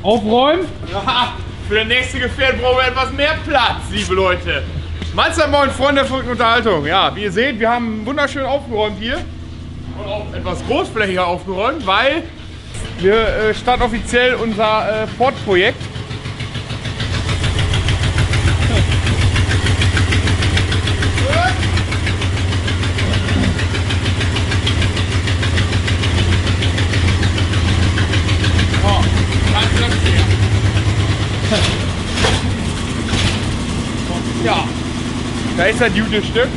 Aufräumen? Ja, für das nächste Gefährt brauchen wir etwas mehr Platz, liebe Leute. Mainzer Moin, Freunde der verrückten Unterhaltung. Ja, wie ihr seht, wir haben wunderschön aufgeräumt hier. Und auch etwas großflächiger aufgeräumt, weil wir starten offiziell unser Ford-Projekt. Ja, da ist das gute Stück.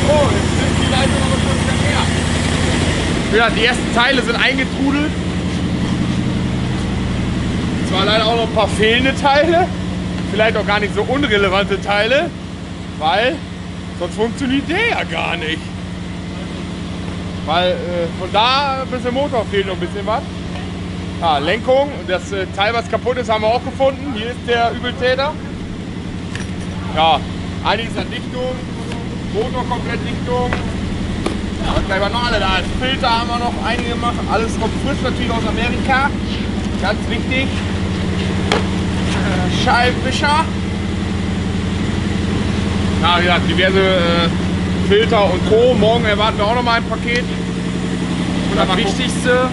Oh, jetzt sind die Leitung aber schon wieder her. Ja, die ersten Teile sind eingetrudelt. Zwar leider auch noch ein paar fehlende Teile, vielleicht auch gar nicht so unrelevante Teile, weil sonst funktioniert der ja gar nicht. Weil von da bis zum Motor fehlt noch ein bisschen was. Ah, Lenkung, das Teil, was kaputt ist, haben wir auch gefunden. Hier ist der Übeltäter. Ja, einiges an Dichtung, Motor komplett Dichtung. Ja, was bleiben wir noch alle da? Filter haben wir noch einige gemacht. Alles kommt frisch natürlich aus Amerika. Ganz wichtig. Scheibenwischer. Ja, wie gesagt, diverse Filter und Co. Morgen erwarten wir auch noch mal ein Paket. Und das Wichtigste.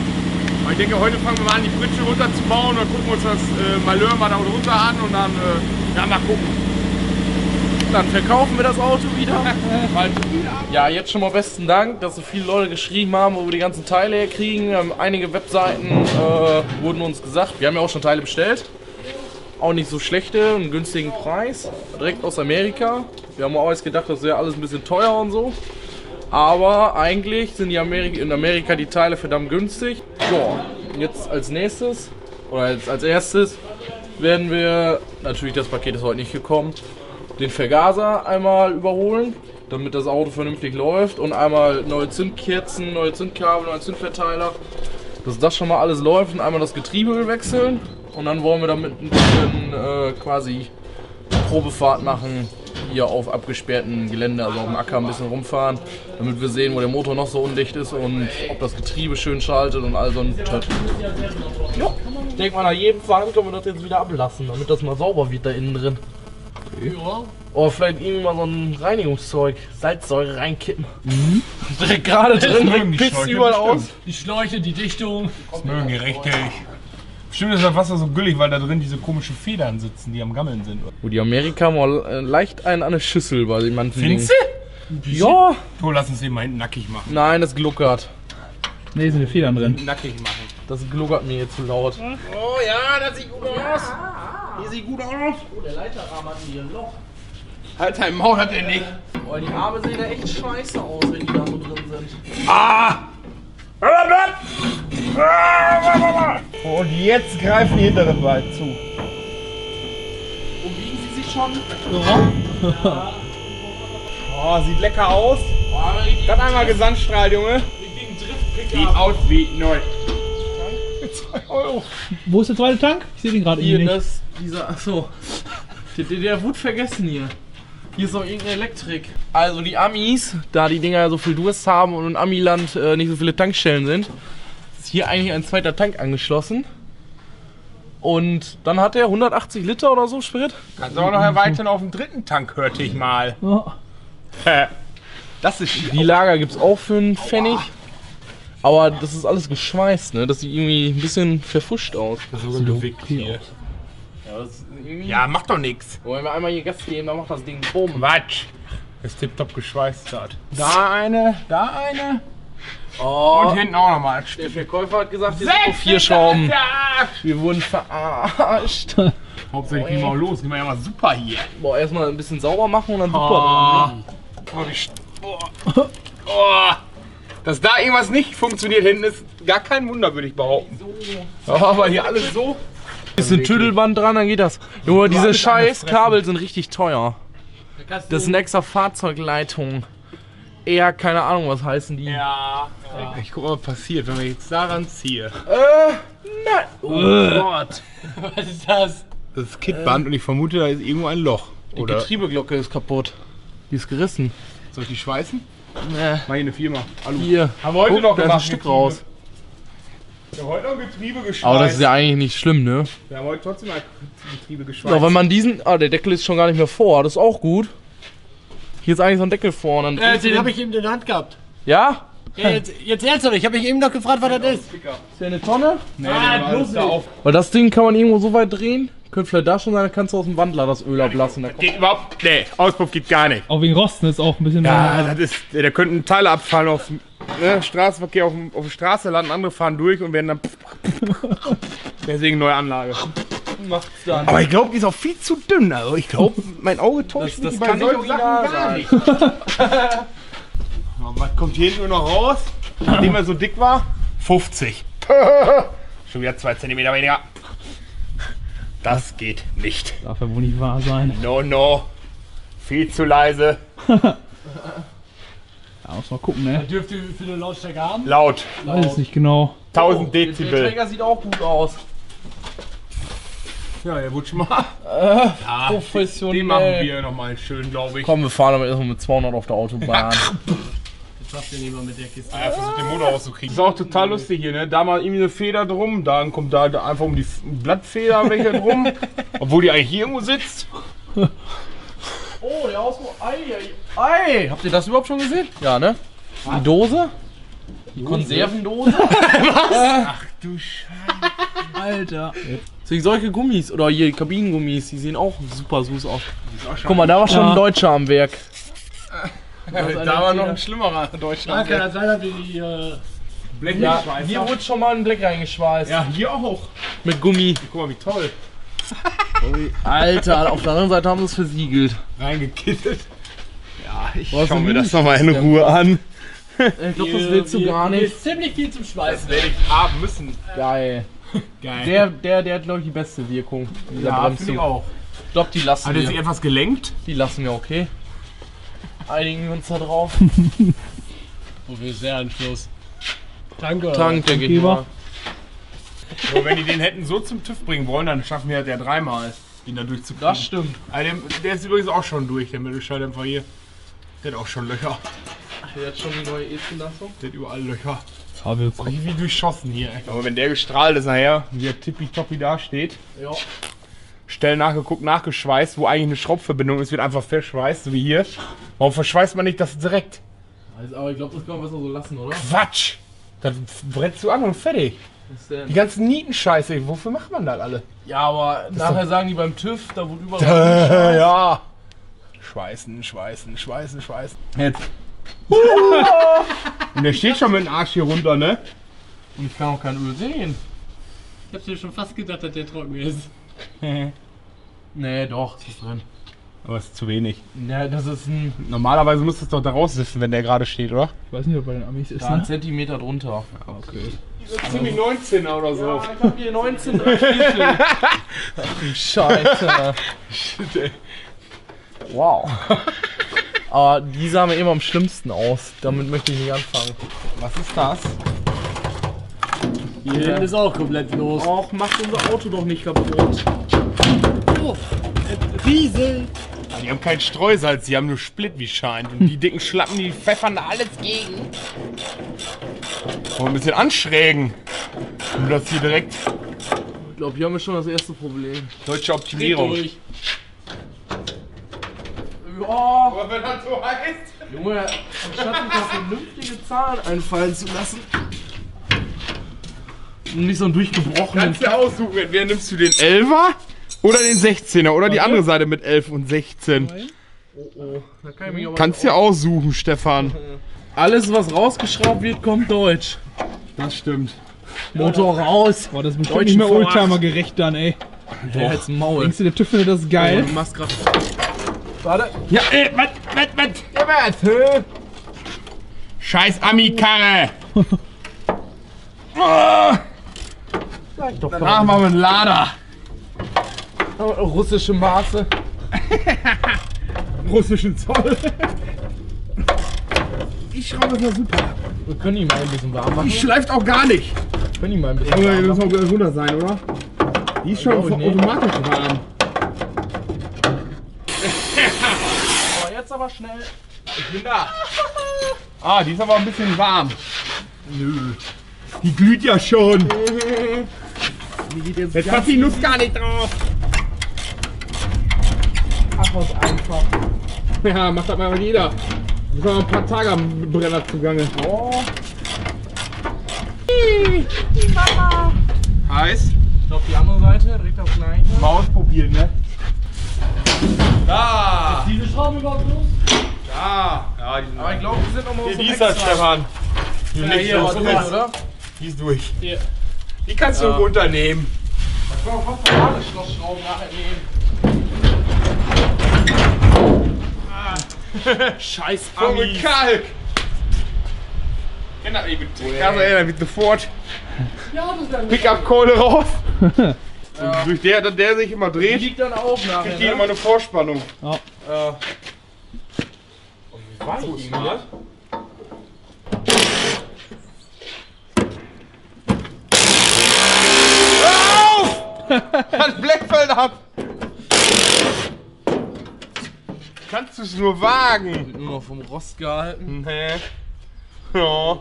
Ich denke, heute fangen wir mal an, die Pritsche runterzubauen. Dann gucken wir uns das Malheur mal da runter an und dann ja, mal gucken. Dann verkaufen wir das Auto wieder. Ja, jetzt schon mal besten Dank, dass so viele Leute geschrieben haben, wo wir die ganzen Teile herkriegen. Einige Webseiten wurden uns gesagt. Wir haben ja auch schon Teile bestellt. Auch nicht so schlechte, einen günstigen Preis. Direkt aus Amerika. Wir haben auch alles gedacht, das wäre alles ein bisschen teuer und so. Aber eigentlich sind in Amerika die Teile verdammt günstig. Ja, jetzt als nächstes oder als erstes werden wir, natürlich das Paket ist heute nicht gekommen, den Vergaser einmal überholen, damit das Auto vernünftig läuft und einmal neue Zündkerzen, neue Zündkabel, neue Zündverteiler, dass das schon mal alles läuft und einmal das Getriebe wechseln und dann wollen wir damit ein bisschen quasi Probefahrt machen. Hier auf abgesperrten Gelände, also auf dem Acker ein bisschen rumfahren, damit wir sehen, wo der Motor noch so undicht ist und ob das Getriebe schön schaltet und all so ein Töt. Ja, ich denke mal, nach jedem Fahren können wir das jetzt wieder ablassen, damit das mal sauber wird da innen drin. Ja. Oder vielleicht irgendwie mal so ein Reinigungszeug, Salzsäure reinkippen. Mhm. Direkt gerade drin, pisst überall aus. Die Schläuche, die Dichtung. Das mögen die richtig. Bestimmt ist das Wasser so güllig, weil da drin diese komischen Federn sitzen, die am Gammeln sind. Wo die Amerika mal leicht einen an der Schüssel bei manchen Dingen. Findest du? Ja. So, lass uns den mal hinten nackig machen. Nein, das gluckert. Ne, sind die Federn drin. Nackig machen. Das gluckert mir jetzt zu laut. Oh ja, das sieht gut aus. Hier sieht gut aus. Oh, der Leiterrahmen hat hier ein Loch. Halt dein Maul hat er nicht. Oh, die Arme sehen ja echt scheiße aus, wenn die da so drin sind. Ah! Und jetzt greifen die hinteren weit zu. Und wiegen sie sich schon? Ja. Oh, sieht lecker aus. Gerade einmal Gesandstrahl, Junge. Sieht aus wie neu. 2 Euro. Wo ist der zweite Tank? Ich sehe den gerade Hier, nicht. achso. Der wurde vergessen hier. Hier ist noch irgendeine Elektrik. Also die Amis, da die Dinger so viel Durst haben und in Amiland nicht so viele Tankstellen sind, ist hier eigentlich ein zweiter Tank angeschlossen. Und dann hat er 180 Liter oder so Sprit. Kannst du auch noch erweitern auf den dritten Tank, hörte ich mal. Ja. Das ist schief. Die Lager gibt es auch für einen Pfennig. Aber das ist alles geschweißt, ne? Das sieht irgendwie ein bisschen verfuscht aus. So gewickt hier. Ja, macht doch nichts. Wollen wir einmal hier Gas geben, dann macht das Ding Boom. Quatsch. Das tipptopp geschweißt hat. Da eine, da eine. Oh, Und hinten auch nochmal. der Verkäufer hat gesagt, hier sind nur 4 Schrauben. Wir wurden verarscht. Hauptsächlich gehen wir mal los. Gehen wir ja mal super hier. Boah, erstmal ein bisschen sauber machen und dann super. Dass da irgendwas nicht funktioniert hinten ist gar kein Wunder, würde ich behaupten. Ja, aber hier alles so. Ist ein Tüdelband dran, dann geht das. Junge, diese scheiß Kabel sind richtig teuer. Das sind extra Fahrzeugleitungen. Eher, keine Ahnung, was heißen die. Ja. Ich guck mal, was passiert, wenn wir jetzt daran ziehen. Nein. Oh Gott. Was ist das? Das ist Kittband und ich vermute, da ist irgendwo ein Loch. Die Oder Getriebeglocke ist kaputt. Die ist gerissen. soll ich die schweißen? Ne. Mach hier eine Firma. Alu. Hier. Haben wir heute noch da ist gemacht. ein Stück raus. Wir haben heute noch Getriebe geschweißt. Aber das ist ja eigentlich nicht schlimm, ne? Wir haben heute trotzdem mal Getriebe geschweißt. Ja, wenn man diesen. Ah, der Deckel ist schon gar nicht mehr vor. Das ist auch gut. Hier ist eigentlich so ein Deckel vor. Und dann Den habe ich eben in der Hand gehabt. ja? Ja, jetzt ernsthaft, ich habe mich eben noch gefragt, was das ist. Ist der eine Tonne? Nee, bloß da auf. Weil das Ding kann man irgendwo so weit drehen. Könnte vielleicht da schon sein, dann kannst du aus dem Wandler das Öl ablassen. Geht überhaupt. Nee, Auspuff geht gar nicht. Auch wegen Rosten ist auch ein bisschen Ja, das ist. Da könnten Teile abfallen auf Straßenverkehr auf der Straße landen, andere fahren durch und werden dann. Deswegen neue Anlage. Macht's dann. Aber ich glaube, die ist auch viel zu dünn. Also ich glaube, mein Auge täuscht Das mich kann bei nicht solchen original Sachen gar nicht. Was kommt hier hinten nur noch raus? Nachdem er so dick war? 50. Schon wieder 2 cm weniger. Das geht nicht. Darf ja wohl nicht wahr sein. No, no. Viel zu leise. Ja, muss mal gucken, ne? Dürfte wie viele Lautstärke haben? Laut. Weiß es nicht genau. 1000 Der Dezibel. Träger sieht auch gut aus. Ja, der wurde schon mal. Professionell. Den machen wir nochmal schön, glaube ich. Komm, wir fahren aber erstmal mit 200 auf der Autobahn. Jetzt schafft ihr nicht mal mit der Kiste. Er versucht den Motor rauszukriegen. Ist auch total lustig hier, ne? Da mal irgendwie eine Feder drum, dann kommt da einfach um die Blattfeder welche drum. Obwohl die eigentlich hier irgendwo sitzt. Oh, der Ausbau. Ei. Habt ihr das überhaupt schon gesehen? Ja, ne? Die Dose? Die Konservendose? Ach du Scheiße. Alter. Deswegen solche Gummis oder hier Kabinengummis, die sehen auch super süß aus. Guck mal, da war schon ein Deutscher am Werk. Da war noch ein schlimmerer Da Deutschland. kann das sein, dass wir die Ja, hier wurde schon mal ein Blech reingeschweißt. Ja, hier auch. Mit Gummi. Guck mal, wie toll. Alter, auf der anderen Seite haben sie es versiegelt. Reingekittet. Ja, ich Was schau ein mir das Mist. nochmal in Ruhe an. Ich glaube, das willst du gar nicht. ist ziemlich viel zum Schweißen. Werde ich haben müssen. Geil. Geil. Der hat, glaube ich, die beste Wirkung. Dieser Ja, Bremszug. finde ich auch. Ich glaube, die lassen Hat er sich wir. etwas gelenkt? Die lassen wir, okay. Einigen wir uns da drauf. Wofür ist der Anschluss? Tank oder? Tank, der geht Tankgeber. mal. So, wenn die den hätten so zum TÜV bringen wollen, dann schaffen wir ja dreimal, ihn da durchzukriegen. Das stimmt. Also der ist übrigens auch schon durch, der Mittelschalldämpfer hier. Der hat auch schon Löcher. Der hat schon die neue E-Zulassung. Der hat überall Löcher. Aber wir So wie durchschossen hier. Aber wenn der gestrahlt ist nachher, wie der tippitoppi da steht, Ja. schnell nachgeguckt, nachgeschweißt, wo eigentlich eine Schraubverbindung ist, wird einfach verschweißt, so wie hier. Warum verschweißt man nicht das direkt? Also, aber ich glaube, das kann man besser so lassen, oder? Quatsch! Das brennst du an und fertig. Was ist denn? Die ganzen Nietenscheiße, wofür macht man das alle? Ja, aber nachher sagen die beim TÜV, da wurde überall. Ja. Schweißen. Jetzt. Und der steht schon mit dem Arsch hier runter, ne? Und ich kann auch kein Öl sehen. Ich hab dir schon fast gedacht, dass der trocken ist. Nee, doch, ist drin. Aber es ist zu wenig. Ja, das ist ein, Normalerweise müsste es doch da raussiffen, wenn der gerade steht, oder? Ich weiß nicht, ob bei den Amis ist, da einen ne? Zentimeter drunter. Okay. Ziemlich 19er oder so. Ja, ich hab hier 19 Viertel. Scheiße. Wow. Aber die sahen mir immer am schlimmsten aus. Damit möchte ich nicht anfangen. Was ist das? Hier hinten ist auch komplett los. Och, macht unser Auto doch nicht kaputt. Oh, Riesel. Die haben kein Streusalz, die haben nur Split wie scheint. Und die dicken Schlappen, die pfeffern da alles gegen. Ein bisschen anschrägen. Und das hier direkt Ich glaube, hier haben wir schon das erste Problem. deutsche Optimierung. Durch. Ja, Aber wenn das so heißt. Junge, anstatt sich da vernünftige Zahlen einfallen zu lassen. Und nicht so einen durchgebrochenen. Kannst du aussuchen, wer nimmst du, den 11er oder den 16er oder die andere Seite mit 11 und 16? Da kann ich mich aber Kannst du ja aussuchen, Stefan. alles, was rausgeschraubt wird, kommt deutsch. Das stimmt. Motor raus. Boah, das ist bestimmt Deutschen nicht mehr V8. Oldtimer-gerecht dann, ey. Der hat's ein Maul. Denkst du, der TÜV findet das geil? Du machst grad. Warte. Ja, was? Scheiß Ami-Karre. Sag doch Danach machen wir einen Lader. russische Maße. Russischen Zoll. Ich schraube das mal super. Wir können ihn mal ein bisschen warm machen. Die schleift auch gar nicht. Wir können ihn mal ein bisschen Aber warm die muss machen. auch runter sein, oder? Die ist schon glaube, nee. automatisch warm. Aber jetzt aber schnell. Ich bin da. Ah, die ist aber ein bisschen warm. Nö. Die glüht ja schon. Jetzt passt die Nuss gar nicht drauf. Ach, was einfach. Ja, macht das mal jeder. Müssen wir mal ein paar Tage am Brenner zugange. Oh. Heiß. Ich glaube, die andere Seite, direkt auf gleiche. Mal ausprobieren, ne? Da! Diese Schrauben überhaupt los? Da! Ja, die sind Aber ich glaube, die sind nochmal die ist das, Stefan. Die Ja, links hier, ist was durch. durch, oder? Die ist durch. Hier. Die kannst du runternehmen. Ich kann auch fast normale Schlossschrauben nachher nehmen. Scheiß Voll mit Amis. Kalk! Kennt das nicht mit Kasse, da wird sofort Ja, das wäre Pickup-Kohle raus. Und durch der sich immer Die dreht, liegt dann auch nachher, kriegt die ne? immer eine Vorspannung. Weich die, ne? Das Blech fällt ab! Kannst du es nur wagen? Nur noch vom Rost gehalten. Nee. Ja.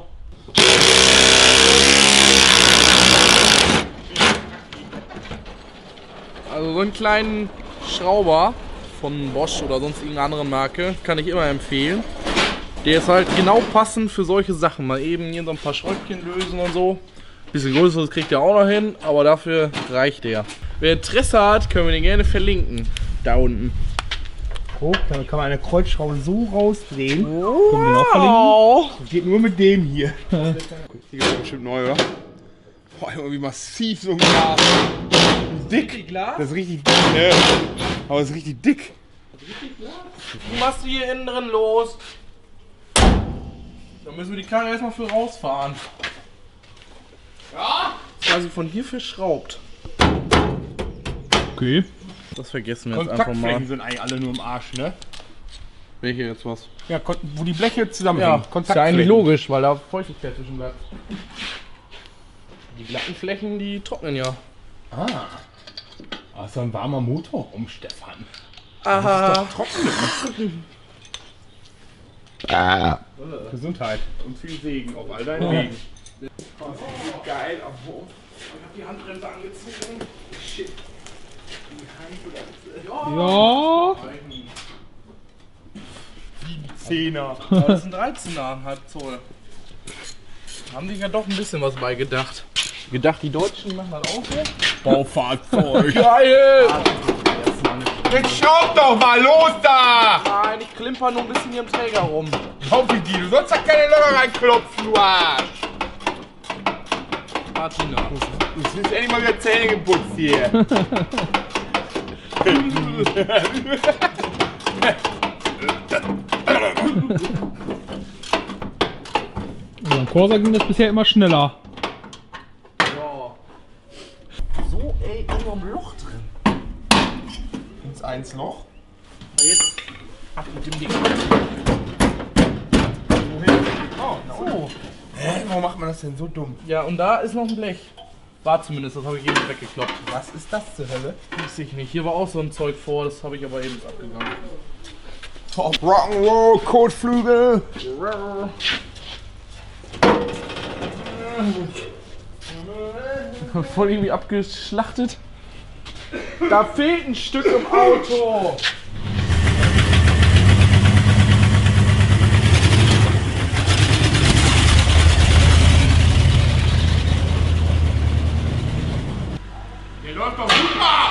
Also so einen kleinen Schrauber von Bosch oder sonst irgendeiner anderen Marke kann ich immer empfehlen. Der ist halt genau passend für solche Sachen. Mal eben hier so ein paar Schräubchen lösen und so. Bisschen größeres kriegt er auch noch hin, aber dafür reicht der. Wer Interesse hat, können wir den gerne verlinken. Da unten. Oh, dann kann man eine Kreuzschraube so rausdrehen. Wow. Das geht nur mit dem hier. Die ist bestimmt neu, oder? Boah, irgendwie massiv so ein Glas. Dick. Glas? Das ist richtig dick, ne? Aber es ist richtig dick. Wie machst du hier innen drin los? Da müssen wir die Karre erstmal für rausfahren. Ja? Das ist also von hier verschraubt. Okay. Das vergessen wir jetzt einfach mal. Kontaktflächen sind eigentlich alle nur im Arsch, ne? Welche jetzt was? Ja, wo die Bleche zusammenhängen. Ja, ist ja eigentlich logisch, weil da Feuchtigkeit zwischen bleibt. Die glatten Flächen, die trocknen ja. Ah. Ah, ist doch ein warmer Motorraum, Stefan. Aha. Gesundheit und viel Segen auf all deinen Wegen. Geil, obwohl. Ich hab die Handbremse angezogen. Shit. Ja. 10er. Aber das sind 13er, halb Zoll. Haben sich ja doch ein bisschen was bei gedacht. Gedacht, die Deutschen machen das auch so? Baufahrzeug. Geil! Jetzt schraub doch mal los da! Nein, ich klimper nur ein bisschen hier im Träger rum. Hoffe ich die, du sollst da keine Löcher reinklopfen, du Arsch! Martina. Du hast endlich mal wieder Zähne geputzt hier. Beim Corsa ging das bisher immer schneller. Ja. So, ey, immer im Loch drin. Ins 1 Loch. Jetzt ab mit dem Ding. Oh, So. hä? Warum macht man das denn so dumm? Ja, und da ist noch ein Blech. War zumindest, das habe ich eben weggekloppt. Was ist das zur Hölle? Weiß ich nicht. Hier war auch so ein Zeug vor, das habe ich aber eben abgegangen. Rock'n'Roll, Kotflügel. Voll irgendwie abgeschlachtet. Da fehlt ein Stück im Auto. Der läuft doch super!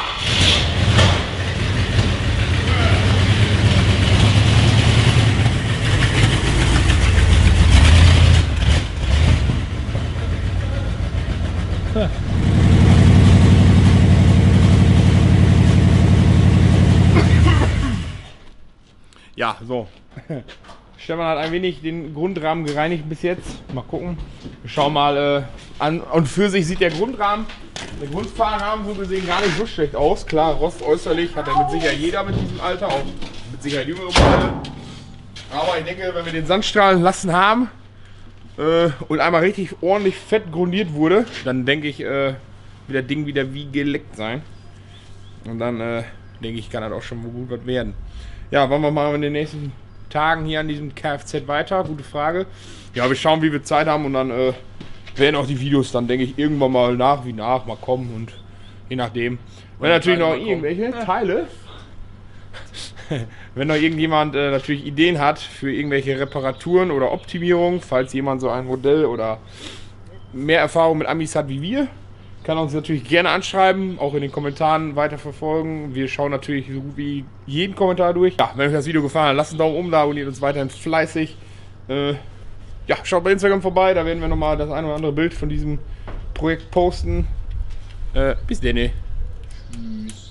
Ja, so. Stefan hat ein wenig den Grundrahmen gereinigt bis jetzt. Mal gucken. Wir schauen mal an. Und für sich sieht der Grundrahmen, der Grundfahrrahmen so gesehen gar nicht so schlecht aus. Klar, Rost äußerlich hat er mit Sicherheit jeder mit diesem Alter, auch mit Sicherheit jüngere Modelle. Aber ich denke, wenn wir den Sandstrahlen lassen haben und einmal richtig ordentlich fett grundiert wurde, dann denke ich, wird das Ding wieder wie geleckt sein. Und dann denke ich, kann das auch schon gut was werden. Ja, wollen wir mal in den nächsten Tagen hier an diesem Kfz weiter? Gute Frage. Ja, wir schauen, wie wir Zeit haben und dann werden auch die Videos dann, denke ich, irgendwann mal nach mal kommen und je nachdem. Wenn natürlich noch irgendwelche Teile, wenn noch irgendjemand natürlich Ideen hat für irgendwelche Reparaturen oder Optimierungen, falls jemand so ein Modell oder mehr Erfahrung mit Amis hat wie wir, kann uns natürlich gerne anschreiben, auch in den Kommentaren weiterverfolgen. Wir schauen natürlich so gut wie jeden Kommentar durch. Ja, wenn euch das Video gefallen hat, lasst einen Daumen oben da, abonniert uns weiterhin fleißig. Ja, schaut bei Instagram vorbei, da werden wir nochmal das ein oder andere Bild von diesem Projekt posten. Bis dann. Tschüss.